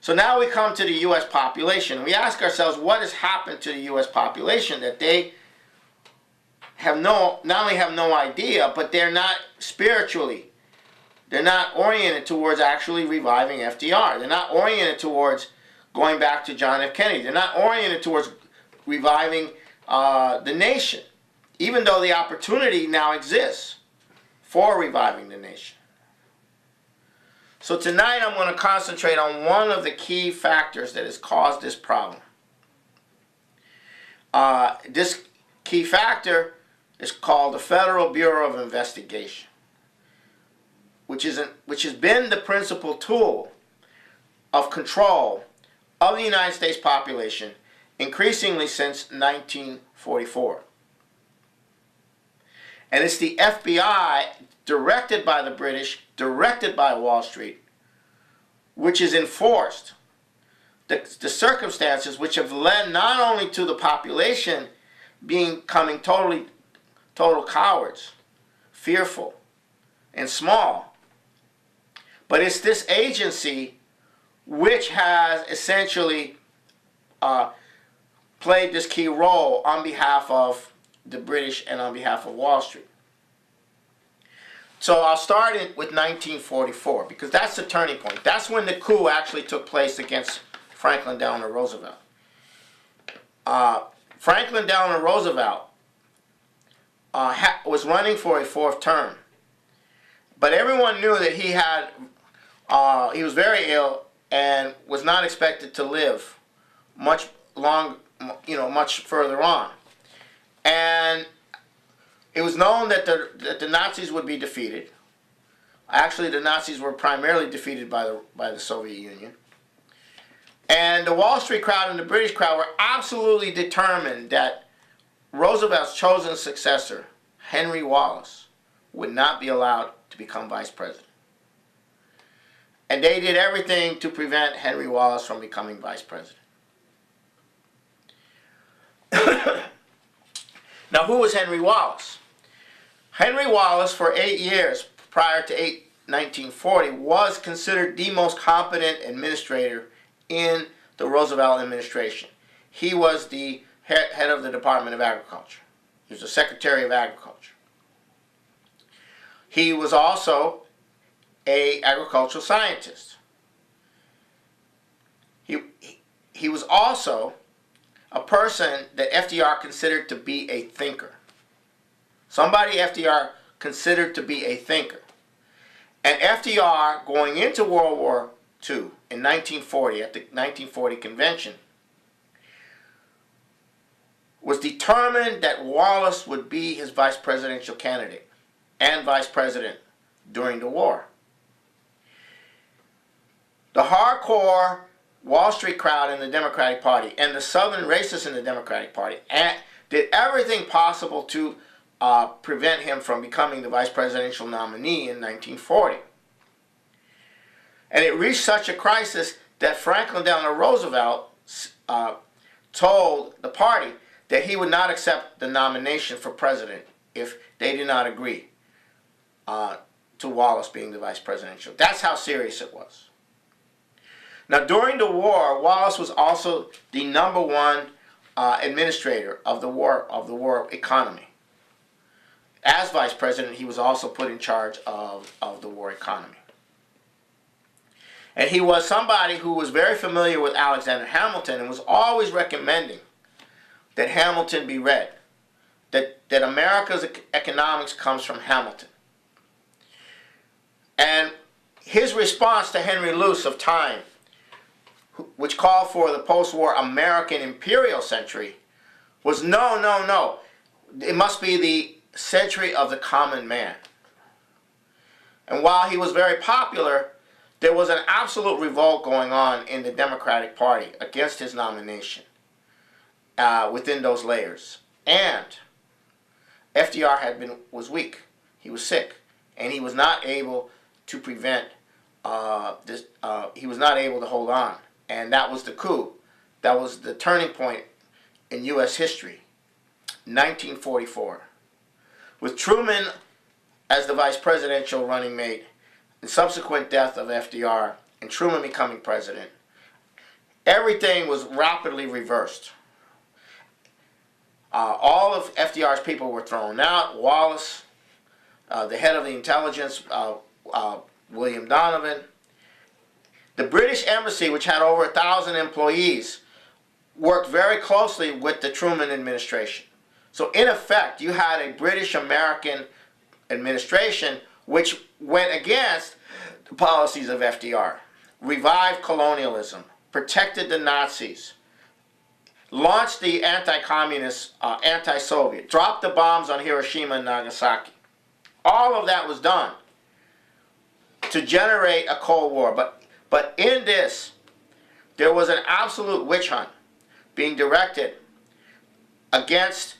So now we come to the U.S. population. We ask ourselves, what has happened to the U.S. population that they have not only have no idea, but they're not spiritually, they're not oriented towards actually reviving FDR. They're not oriented towards going back to John F. Kennedy. They're not oriented towards reviving the nation, even though the opportunity now exists for reviving the nation. So tonight I'm going to concentrate on one of the key factors that has caused this problem. This key factor is called the Federal Bureau of Investigation, which has been the principal tool of control of the United States population increasingly since 1944. And it's the FBI, directed by the British, directed by Wall Street, which has enforced the circumstances which have led not only to the population becoming total cowards, fearful, and small, but it's this agency which has essentially played this key role on behalf of the British and on behalf of Wall Street. So I'll start with 1944, because that's the turning point. That's when the coup actually took place against Franklin Delano Roosevelt. Franklin Delano Roosevelt was running for a fourth term, but everyone knew that he was very ill and was not expected to live much further on. And it was known that the Nazis would be defeated. Actually, the Nazis were primarily defeated by the Soviet Union. And the Wall Street crowd and the British crowd were absolutely determined that Roosevelt's chosen successor, Henry Wallace, would not be allowed to become vice president. And they did everything to prevent Henry Wallace from becoming vice president. Now, who was Henry Wallace? Henry Wallace, for 8 years prior to 1940, was considered the most competent administrator in the Roosevelt administration. He was the head of the Department of Agriculture. He was the Secretary of Agriculture. He was also an agricultural scientist. He was also a person that FDR considered to be a thinker. Somebody FDR considered to be a thinker. And FDR, going into World War II in 1940, at the 1940 convention, was determined that Wallace would be his vice presidential candidate and vice president during the war. The hardcore Wall Street crowd in the Democratic Party and the Southern racists in the Democratic Party did everything possible to prevent him from becoming the vice presidential nominee in 1940. And it reached such a crisis that Franklin Delano Roosevelt told the party that he would not accept the nomination for president if they did not agree to Wallace being the vice presidential. That's how serious it was. Now, during the war, Wallace was also the #1 administrator of the war economy. As vice president, he was also put in charge of the war economy. And he was somebody who was very familiar with Alexander Hamilton and was always recommending that Hamilton be read, that America's economics comes from Hamilton. And his response to Henry Luce of Time, which called for the post-war American imperial century, was no. It must be the century of the common man. And while he was very popular, there was an absolute revolt going on in the Democratic Party against his nomination within those layers. And FDR was weak. He was sick. And he was not able to prevent this. He was not able to hold on. And that was the coup. That was the turning point in U.S. history, 1944. With Truman as the vice presidential running mate, the subsequent death of FDR, and Truman becoming president, everything was rapidly reversed. All of FDR's people were thrown out. Wallace, the head of the intelligence, William Donovan. The British Embassy, which had over 1,000 employees, worked very closely with the Truman administration. So in effect, you had a British-American administration which went against the policies of FDR, revived colonialism, protected the Nazis, launched the anti-communist, anti-Soviet, dropped the bombs on Hiroshima and Nagasaki. All of that was done to generate a Cold War. But in this, there was an absolute witch hunt being directed against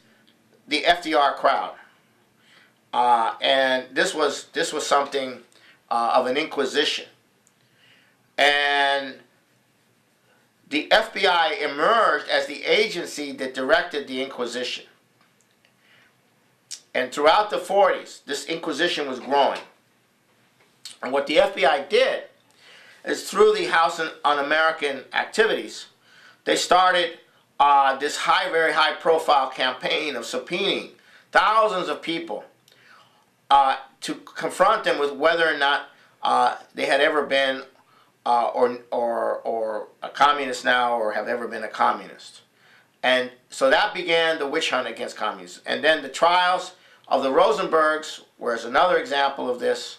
the FDR crowd. And this was something of an inquisition. And the FBI emerged as the agency that directed the Inquisition. And throughout the 40s, this Inquisition was growing. And what the FBI did is through the House Un-American activities, they started this very high-profile campaign of subpoenaing thousands of people to confront them with whether or not they had ever been or a communist now, or have ever been a communist. And so that began the witch hunt against communists. And then the trials of the Rosenbergs was another example of this,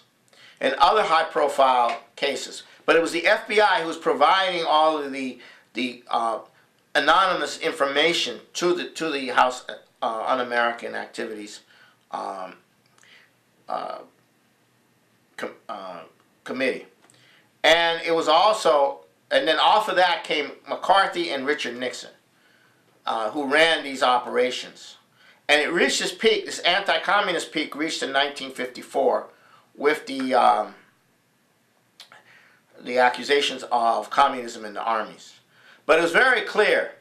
and other high-profile cases. But it was the FBI who was providing all of the anonymous information to the House Un-American Activities Committee. And it was also, and then off of that came McCarthy and Richard Nixon, who ran these operations. And it reached this peak, this anti-communist peak reached in 1954 with the accusations of communism in the armies. But it was very clear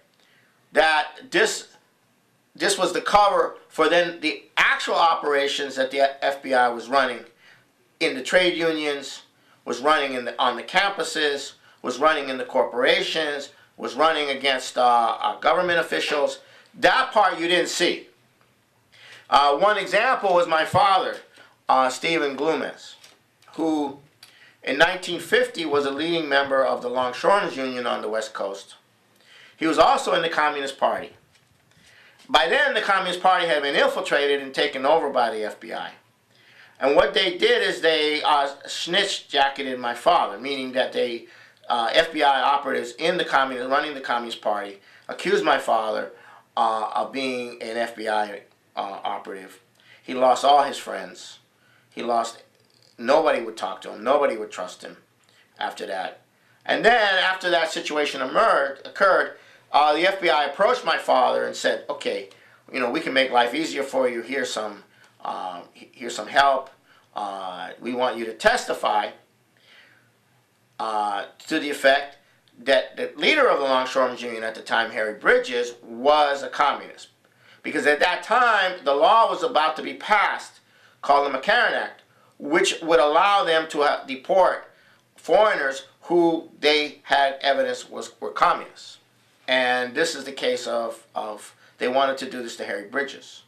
that this was the cover for then the actual operations that the FBI was running in the trade unions, was running on the campuses, was running in the corporations, was running against government officials. That part you didn't see. One example was my father, Paul Glumaz, who in 1950 was a leading member of the Longshoremen's Union on the West Coast. He was also in the Communist Party. By then, the Communist Party had been infiltrated and taken over by the FBI. And what they did is they snitch-jacketed my father, meaning that they, FBI operatives in the running the Communist Party, accused my father of being an FBI operative. He lost all his friends. Nobody would talk to him. Nobody would trust him after that. And then, after that situation occurred, the FBI approached my father and said, "Okay, we can make life easier for you. Here's some help. We want you to testify to the effect that the leader of the Longshoremen's Union at the time, Harry Bridges, was a communist. Because at that time, the law was about to be passed called the McCarran Act, which would allow them to deport foreigners who they had evidence were communists. And this is the case of they wanted to do this to Harry Bridges.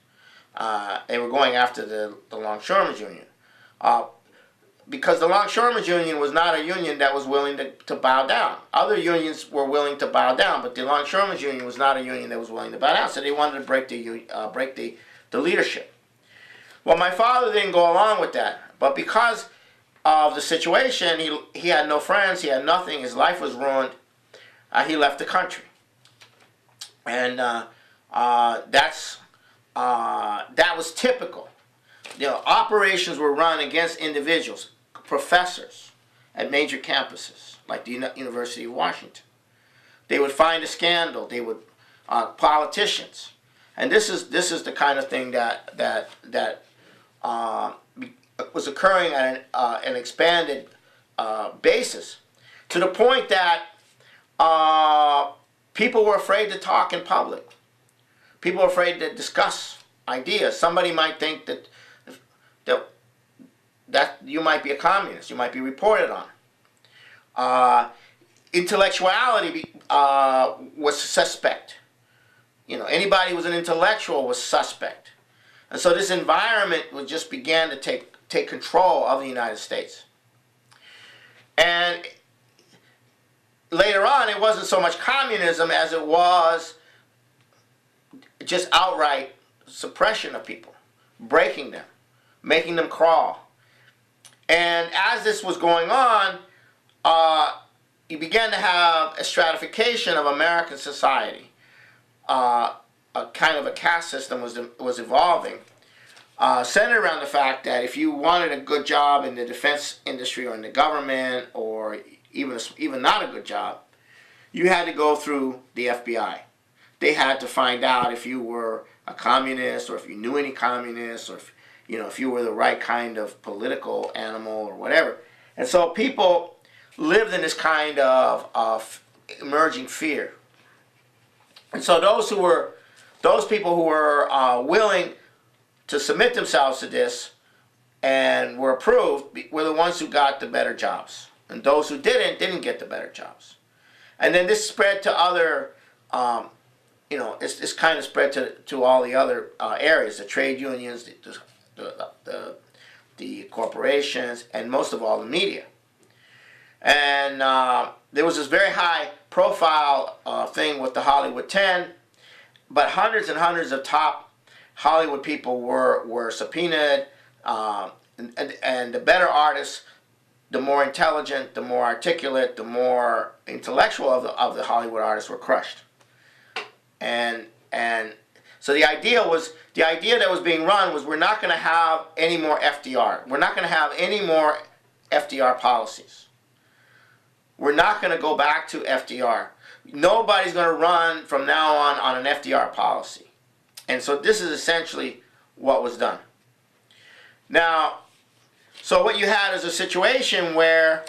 They were going after the Longshoremen's Union. Because the Longshoremen's Union was not a union that was willing to bow down. Other unions were willing to bow down, but the Longshoremen's Union was not a union that was willing to bow down, so they wanted to break the leadership. Well, my father didn't go along with that, but because of the situation, he had no friends, he had nothing, his life was ruined, he left the country. And that was typical. Operations were run against individuals, professors at major campuses like the University of Washington. They would find a scandal. They would politicians, and this is the kind of thing that was occurring at an expanded basis, to the point that people were afraid to talk in public. People were afraid to discuss ideas. Somebody might think that you might be a communist. You might be reported on. intellectuality was suspect. You know, anybody who was an intellectual was suspect. And so this environment just began to take control of the United States. And later on, it wasn't so much communism as it was just outright suppression of people, breaking them, making them crawl. And as this was going on, you began to have a stratification of American society. A kind of a caste system was evolving, centered around the fact that if you wanted a good job in the defense industry or in the government, or even not a good job, you had to go through the FBI. They had to find out if you were a communist, or if you knew any communists, or if you were the right kind of political animal or whatever. And so people lived in this kind of emerging fear. And so those people who were willing to submit themselves to this and were approved were the ones who got the better jobs. And those who didn't get the better jobs. And then this spread to other, it's kind of spread to all the other areas, the trade unions, the corporations, and most of all the media. And there was this very high profile thing with the Hollywood 10, but hundreds and hundreds of top Hollywood people were subpoenaed, and the better artists, the more intelligent, the more articulate, the more intellectual of the Hollywood artists were crushed. And so the idea that was being run was, we're not going to have any more FDR. We're not going to have any more FDR policies. We're not going to go back to FDR. Nobody's going to run from now on an FDR policy. And so this is essentially what was done. Now, so what you had is a situation where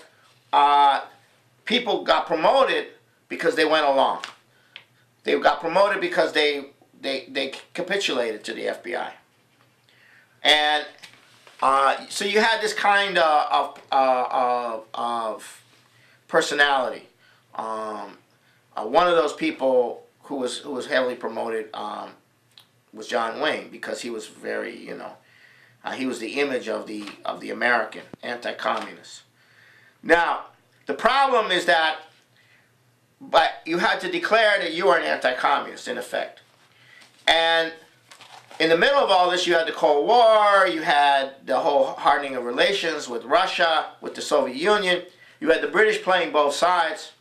people got promoted because they went along. They got promoted because they capitulated to the FBI. And so you had this kind of personality. One of those people who was heavily promoted was John Wayne, because he was very, he was the image of the American anti-communist. Now, the problem is that, but you had to declare that you were an anti-communist, in effect. And in the middle of all this, you had the Cold War, you had the whole hardening of relations with Russia, with the Soviet Union. You had the British playing both sides.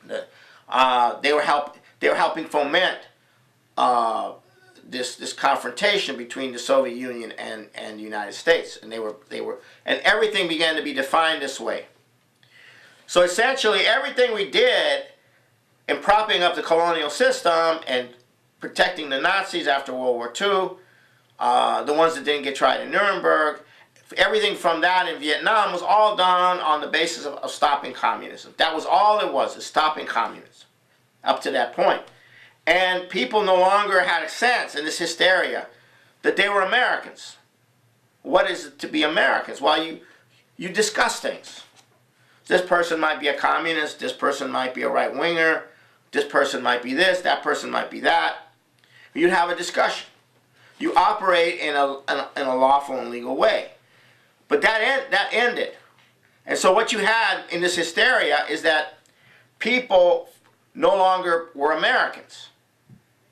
They were helping foment this confrontation between the Soviet Union and the United States, and and everything began to be defined this way. So essentially, everything we did in propping up the colonial system and protecting the Nazis after World War II, the ones that didn't get tried in Nuremberg, everything from that in Vietnam was all done on the basis of stopping communism. That was all it was, is stopping communism up to that point. And people no longer had a sense in this hysteria that they were Americans. What is it to be Americans? Well, you discuss things. This person might be a communist, this person might be a right-winger, this person might be this, that person might be that. You'd have a discussion. You operate in a lawful and legal way. But that ended. And so what you had in this hysteria is that people no longer were Americans.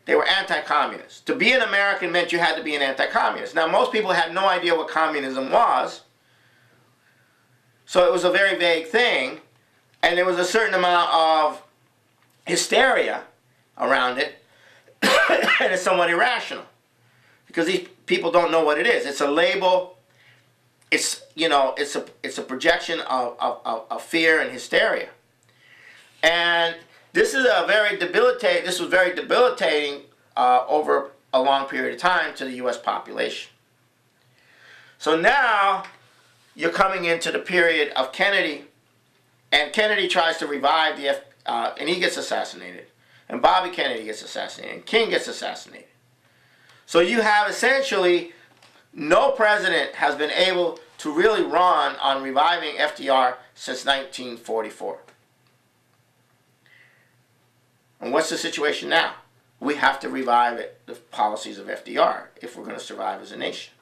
They were anti-communists. To be an American meant you had to be an anti-communist. Now, most people had no idea what communism was, so it was a very vague thing, and there was a certain amount of hysteria around it, and it's somewhat irrational, because these people don't know what it is. It's a label. It's a projection of fear and hysteria, and this is very debilitating. This was very debilitating over a long period of time to the U.S. population. So now you're coming into the period of Kennedy, and Kennedy tries to revive and he gets assassinated, and Bobby Kennedy gets assassinated, and King gets assassinated. So you have essentially no president has been able to really run on reviving FDR since 1944. And what's the situation now? We have to revive the policies of FDR if we're going to survive as a nation.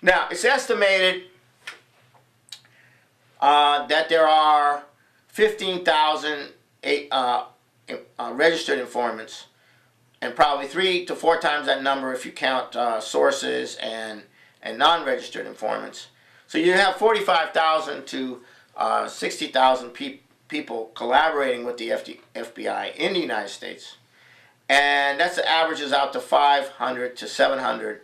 Now, it's estimated that there are 15,000 registered informants, and probably 3 to 4 times that number if you count sources and non-registered informants. So you have 45,000 to 60,000 people collaborating with the FBI in the United States. And that's the averages out to 500 to 700,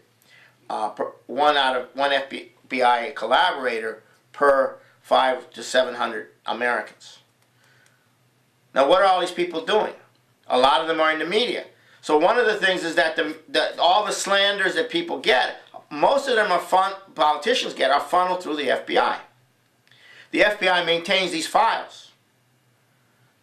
one FBI collaborator per 500 to 700 Americans. Now, what are all these people doing? A lot of them are in the media. So one of the things is that all the slanders that people get, most of them politicians get, are funneled through the FBI. The FBI maintains these files,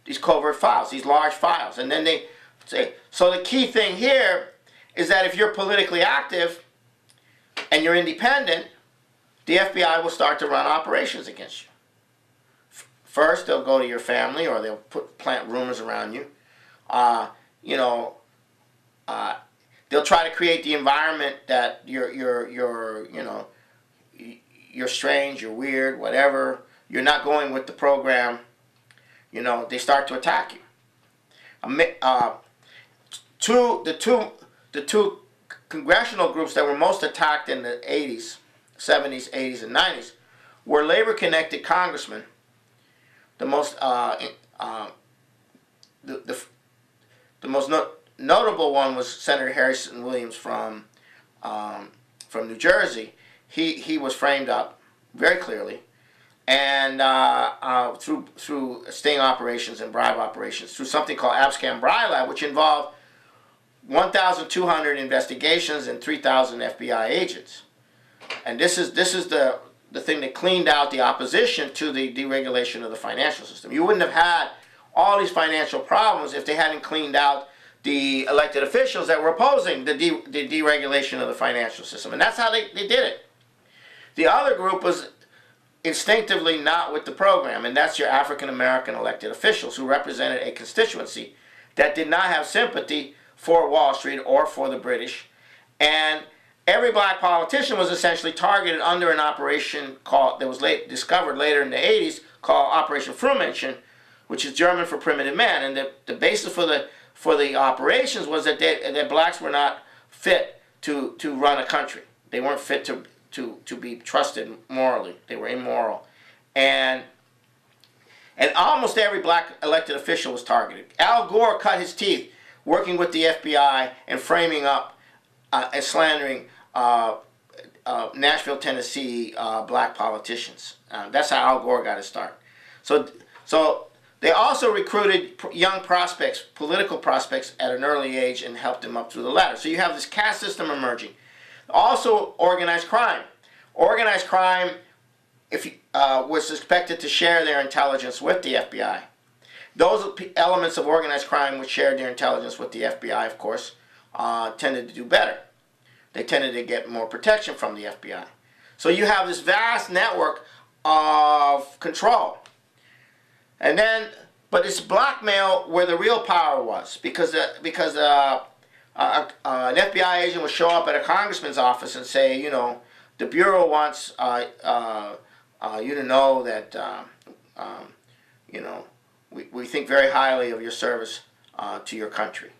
these covert files, these large files, and then they say, so the key thing here is that if you're politically active and you're independent, the FBI will start to run operations against you. First, they'll go to your family, or they'll plant rumors around you. They'll try to create the environment that you're strange, you're weird, whatever. You're not going with the program. They start to attack you. The two congressional groups that were most attacked in the 80s, 70s, 80s, and 90s were labor-connected congressmen. The most notable one was Senator Harrison Williams from New Jersey. He was framed up very clearly, and through sting operations and bribe operations, through something called Abscam Brilab, which involved 1,200 investigations and 3,000 FBI agents. And this is the thing that cleaned out the opposition to the deregulation of the financial system. You wouldn't have had all these financial problems if they hadn't cleaned out the elected officials that were opposing the deregulation of the financial system. And that's how they did it. The other group was instinctively not with the program, and that's your African American elected officials who represented a constituency that did not have sympathy for Wall Street or for the British. And every black politician was essentially targeted under an operation that was discovered later in the 80s called Operation Frühmenschen, which is German for primitive man. And the basis for the operations was that blacks were not fit to run a country. They weren't fit to be trusted morally. They were immoral. And almost every black elected official was targeted. Al Gore cut his teeth working with the FBI and framing up and slandering Nashville, Tennessee black politicians. That's how Al Gore got his start. So they also recruited young prospects, political prospects, at an early age and helped them up through the ladder. So you have this caste system emerging. Also, organized crime. Organized crime was expected to share their intelligence with the FBI. Those elements of organized crime which shared their intelligence with the FBI, of course, tended to do better. They tended to get more protection from the FBI. So you have this vast network of control. And then, but it's blackmail where the real power was, because an FBI agent would show up at a congressman's office and say, the Bureau wants you to know that, we think very highly of your service to your country,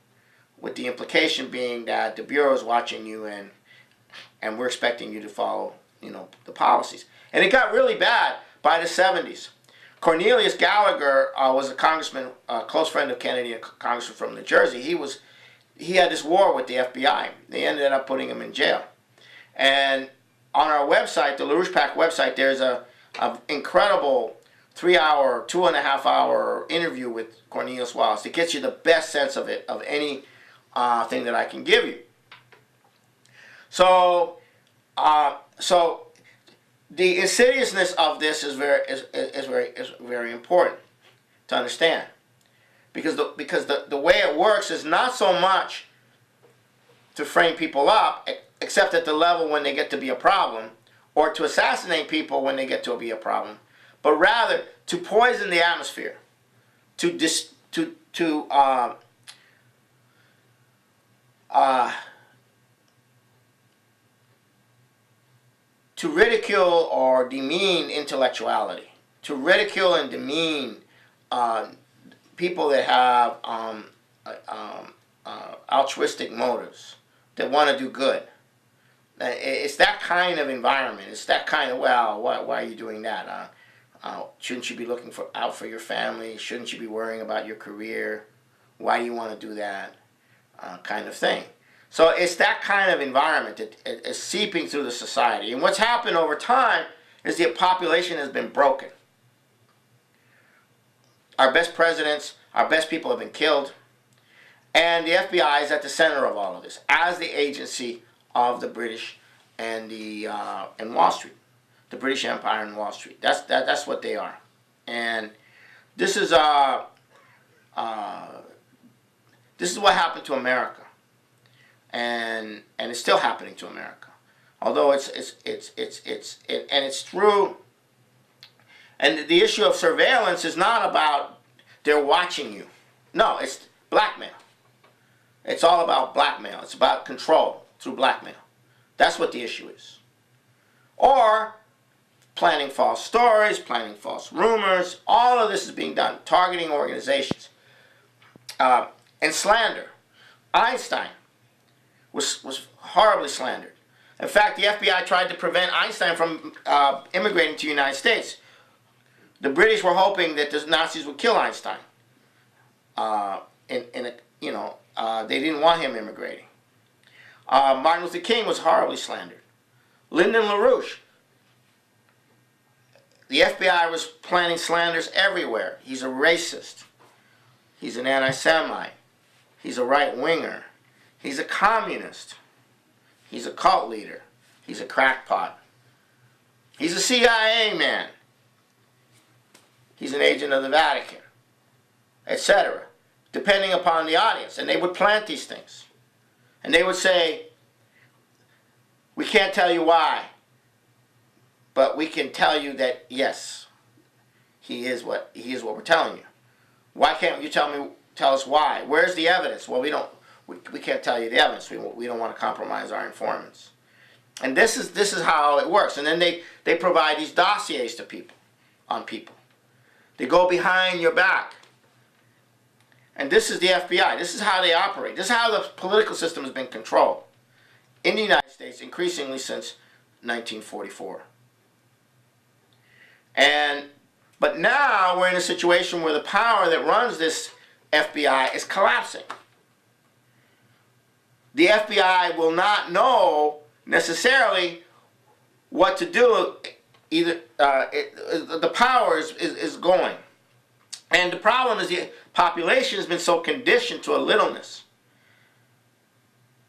with the implication being that the Bureau is watching you and we're expecting you to follow, the policies. And it got really bad by the 70s. Cornelius Gallagher was a congressman, a close friend of Kennedy, a congressman from New Jersey. He had this war with the FBI. They ended up putting him in jail. And on our website, the LaRouche PAC website, there's an incredible 3-hour, 2.5-hour interview with Cornelius Wallace. It gets you the best sense of it, of any thing that I can give you. So the insidiousness of this is very important to understand, because the way it works is not so much to frame people up, except at the level when they get to be a problem, or to assassinate people when they get to be a problem, but rather to poison the atmosphere, to to to ridicule or demean intellectuality, to ridicule and demean people that have altruistic motives, that want to do good. It's that kind of environment. It's that kind of, well, why are you doing that? Shouldn't you be looking out for your family? Shouldn't you be worrying about your career? Why do you want to do that? Kind of thing. So it's that kind of environment that is seeping through the society. And what's happened over time is the population has been broken. Our best presidents, our best people have been killed. And the FBI is at the center of all of this, as the agency of the British and and Wall Street, the British Empire and Wall Street. That's what they are. And this is what happened to America, and it's still happening to America. Although it's true. And the issue of surveillance is not about they're watching you. No, it's blackmail. It's all about blackmail. It's about control through blackmail. That's what the issue is. Or planning false stories, planning false rumors. All of this is being done. Targeting organizations. And slander. Einstein was horribly slandered. In fact, the FBI tried to prevent Einstein from immigrating to the United States. The British were hoping that the Nazis would kill Einstein. They didn't want him immigrating. Martin Luther King was horribly slandered. Lyndon LaRouche. The FBI was planning slanders everywhere. He's a racist. He's an anti-Semite. He's a right-winger. He's a communist. He's a cult leader. He's a crackpot. He's a CIA man. He's an agent of the Vatican, etc., depending upon the audience. And they would plant these things. And they would say, we can't tell you why, but we can tell you that, yes, he is what we're telling you. Why can't you tell us why? Where's the evidence? Well, we can't tell you the evidence. We don't want to compromise our informants. And this is how it works. And then they provide these dossiers to people, on people. They go behind your back. And this is the FBI. This is how they operate. This is how the political system has been controlled in the United States increasingly since 1944. But now we're in a situation where the power that runs this FBI is collapsing. The FBI will not know necessarily what to do. Either the power is going. And the problem is the population has been so conditioned to a littleness,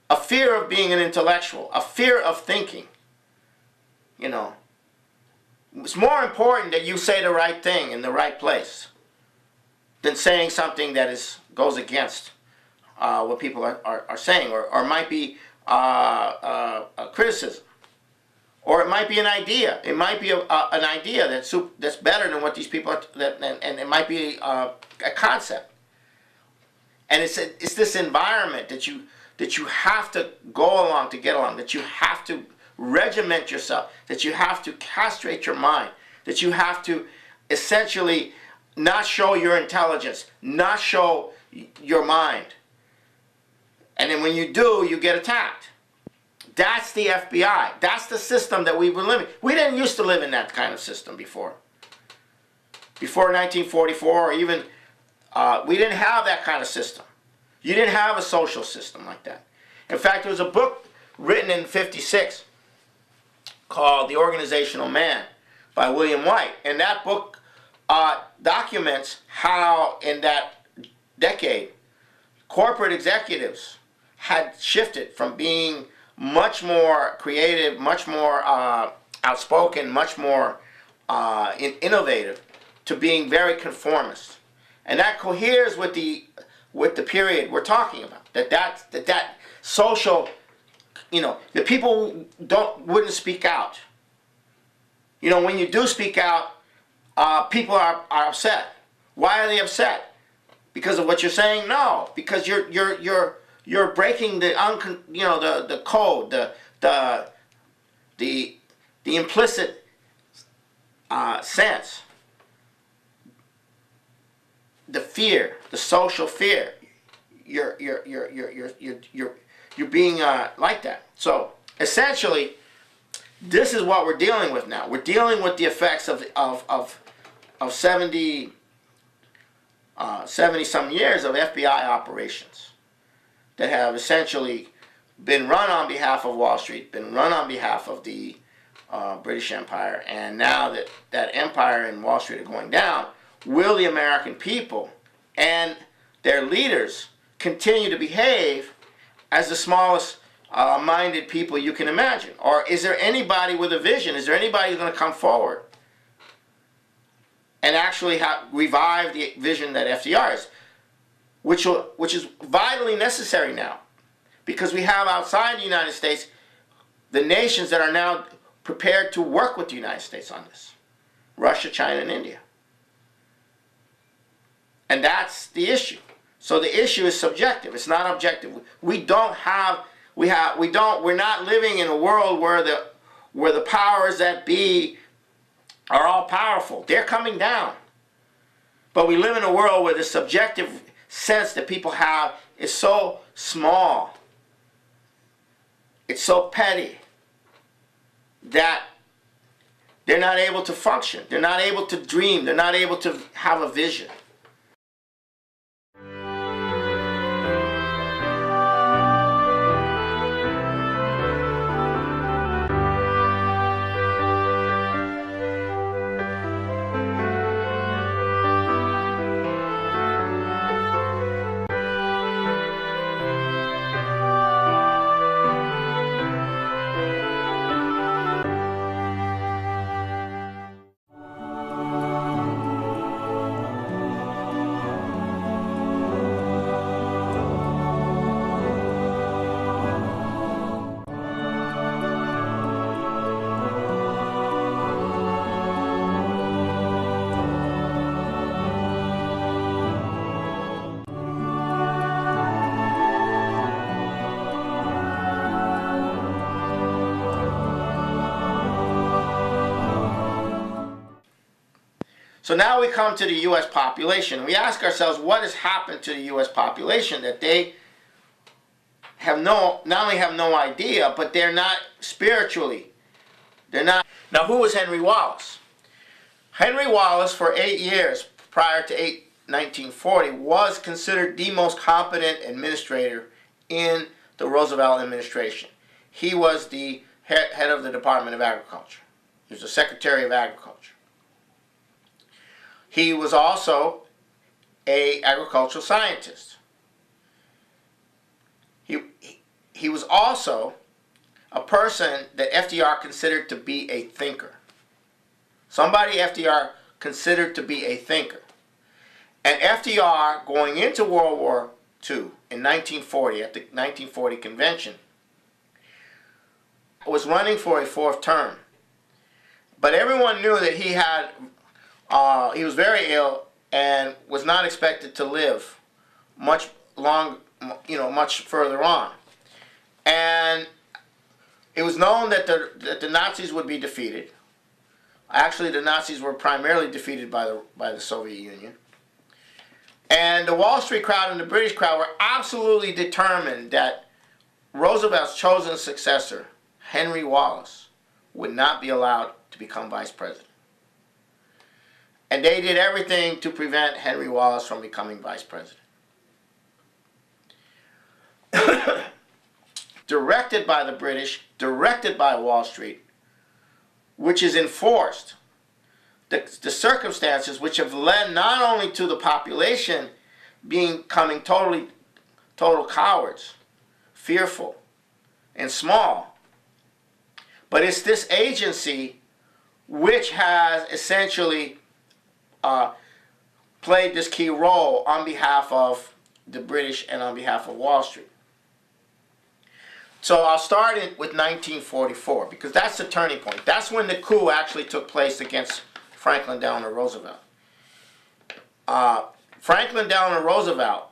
a fear of being an intellectual, a fear of thinking. You know, it's more important that you say the right thing in the right place than saying something that goes against what people are saying, or might be a criticism. Or it might be an idea. It might be an idea that's better than what these people are, and it might be a concept. And it's this environment that you have to go along to get along, that you have to regiment yourself, that you have to castrate your mind, that you have to essentially not show your intelligence, not show your mind. And then when you do, you get attacked. That's the FBI. That's the system that we were living. We didn't used to live in that kind of system before. Before 1944, or even, we didn't have that kind of system. You didn't have a social system like that. In fact, there was a book written in '56 called The Organizational Man by William White. And that book documents how in that decade, corporate executives had shifted from being much more creative, much more outspoken, much more innovative, to being very conformist. And that coheres with the period we're talking about. That social, the people wouldn't speak out. When you do speak out, people are upset. Why are they upset? Because of what you're saying? No, because you're breaking the the code, the implicit sense, the fear, the social fear. You're being like that. So essentially, this is what we're dealing with now. We're dealing with the effects of 70 some years of FBI operations that have essentially been run on behalf of Wall Street, been run on behalf of the British Empire, and now that that empire and Wall Street are going down, will the American people and their leaders continue to behave as the smallest minded people you can imagine? Or is there anybody with a vision? Is there anybody who's going to come forward and actually revive the vision that FDR is, which is vitally necessary now, because we have outside the United States the nations that are now prepared to work with the United States on this: Russia, China, and India. And that's the issue. So the issue is subjective. It's not objective. We're not living in a world where the powers that be are all powerful. They're coming down. But we live in a world where the subjective sense that people have is so small, it's so petty, that they're not able to function. They're not able to dream. They're not able to have a vision. So now we come to the U.S. population. We ask ourselves, what has happened to the U.S. population that they have not only have no idea, but they're not spiritually. They're not. Now, who was Henry Wallace? Henry Wallace, for 8 years prior to 1940, was considered the most competent administrator in the Roosevelt administration. He was the head of the Department of Agriculture. He was the Secretary of Agriculture. He was also an agricultural scientist. He was also a person that FDR considered to be a thinker. Somebody FDR considered to be a thinker. And FDR, going into World War II in 1940, at the 1940 convention, was running for a fourth term. But everyone knew that he was very ill and was not expected to live much further on. And it was known that the Nazis would be defeated. Actually, the Nazis were primarily defeated by the Soviet Union. And the Wall Street crowd and the British crowd were absolutely determined that Roosevelt's chosen successor, Henry Wallace, would not be allowed to become vice president. And they did everything to prevent Henry Wallace from becoming vice president. Directed by the British, directed by Wall Street, which is enforced. The circumstances which have led not only to the population becoming total cowards, fearful, and small, but it's this agency which has essentially played this key role on behalf of the British and on behalf of Wall Street. So I'll start it with 1944, because that's the turning point. That's when the coup actually took place against Franklin Delano Roosevelt. Franklin Delano Roosevelt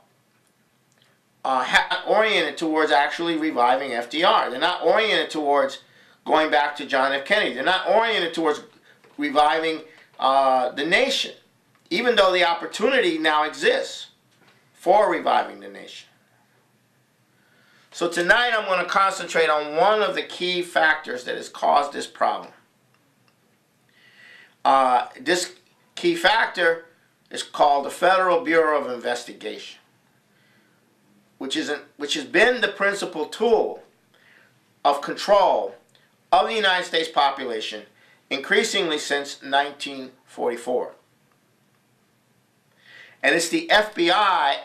oriented towards actually reviving FDR. They're not oriented towards going back to John F. Kennedy. They're not oriented towards reviving the nation, even though the opportunity now exists for reviving the nation. So tonight I'm going to concentrate on one of the key factors that has caused this problem. This key factor is called the Federal Bureau of Investigation, which has been the principal tool of control of the United States population increasingly since 1944. And it's the FBI